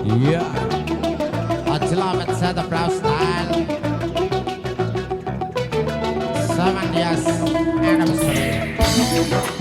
Yeah. Attila met zet applaus style. 7 years anniversary.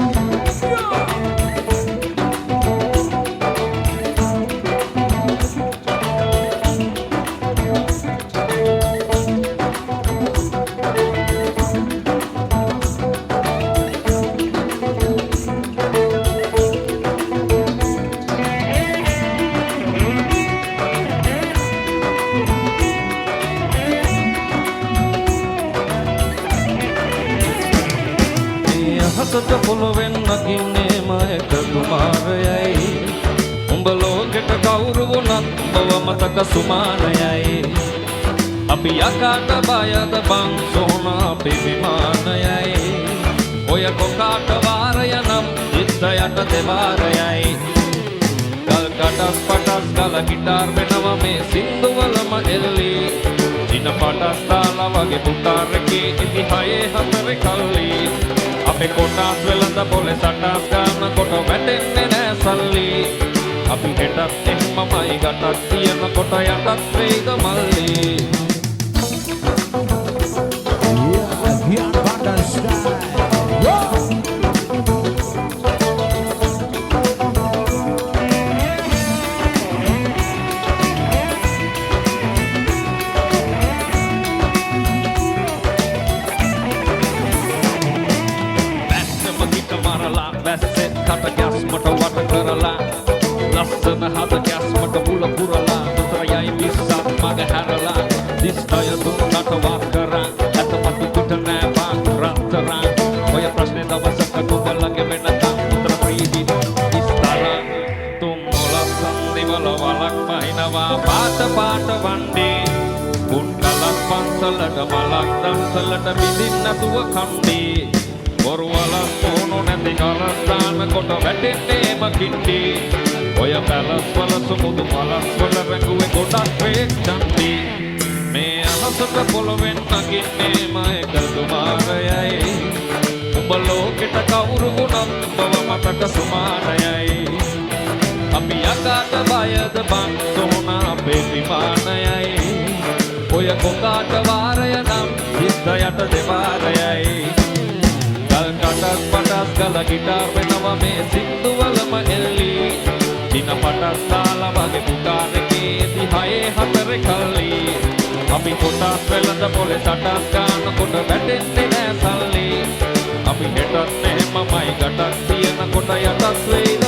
හසට පොළොවෙන් නගින්නේ මයක කුමාරයයි උඹ ලෝකෙට කවුරු වුණත් ඔබ මතක සුමානයයි අපි යකාට බයද බං සෝනා අපි විමානයයි ඔය කොකාට වාරය නම් ඉත්තයට දෙවාරයයි ගල් කටස් පටස් ගල ගිටාර් වෙනවා මේ සින්දුවලම එල්ලි දින පටස් තාලා වගේ පුතාරකේ ඉති හයේ හතර කල්ලි අපේ කොටස් වෙලඳ පොලේ සටස් ගන්න කොට වැටෙන්නේ නෑ සල්ලි අපි හෙටත් එම්මමයි ගටක් තියන කොට යටත් වේද මල්ලි වැස්සෙත් කට ගැස්මට වට කරලා ලස්සන හද ගැස්මට මුල පුරලා උතර යයි විස්සත් මග හැරලා දිස්තය දුන්නට වක් කරා ඇතපතු පිට නෑ බං රත්තරන් ඔය ප්‍රශ්නේ දවසක නුඹලගේ වෙනකම් උතර ප්‍රීති ඉස්තර තුම් මොලස්සන් දිවල වලක් පහිනවා පාට පාට වණ්ඩේ කුණ්ඩලක් පන්සලට මලක් දන්සලට බිඳින්න නැතුව කණ්ඩේ බොරුවලක් මොනු නැති කරස්ථාන කොට වැටෙන්නේ මකින්ටි ඔය පැලස්වල සුමුදු පලස්වල රැඟුවේ ගොඩක් වේක් චන්ටි මේ අහසට පොළොවෙන් නගින්නේ මයක කුමාරයයි උඹ ලෝකෙට කවුරු වුණත් බව මතක සුමානයයි අපි යකාට බයද බං සෝනා අපේ විමානයයි ඔය කොකාට වාරය නම් සිද්දයට දෙවාරයයි කටස් පටස් ගල ගිටාර් වෙනවා මේ සින්දුවලම එල්ලි දින පටස් තාලා වගේ පුතාරකේ දිහයේ හතර කල්ලි අපි කොටස් වෙලඳ පොලේ සටස් ගන්න කොට වැටෙන්නේ නෑ සල්ලි අපි හෙටත් එහෙමමයි ගටක් තියන කොට යටත් වේද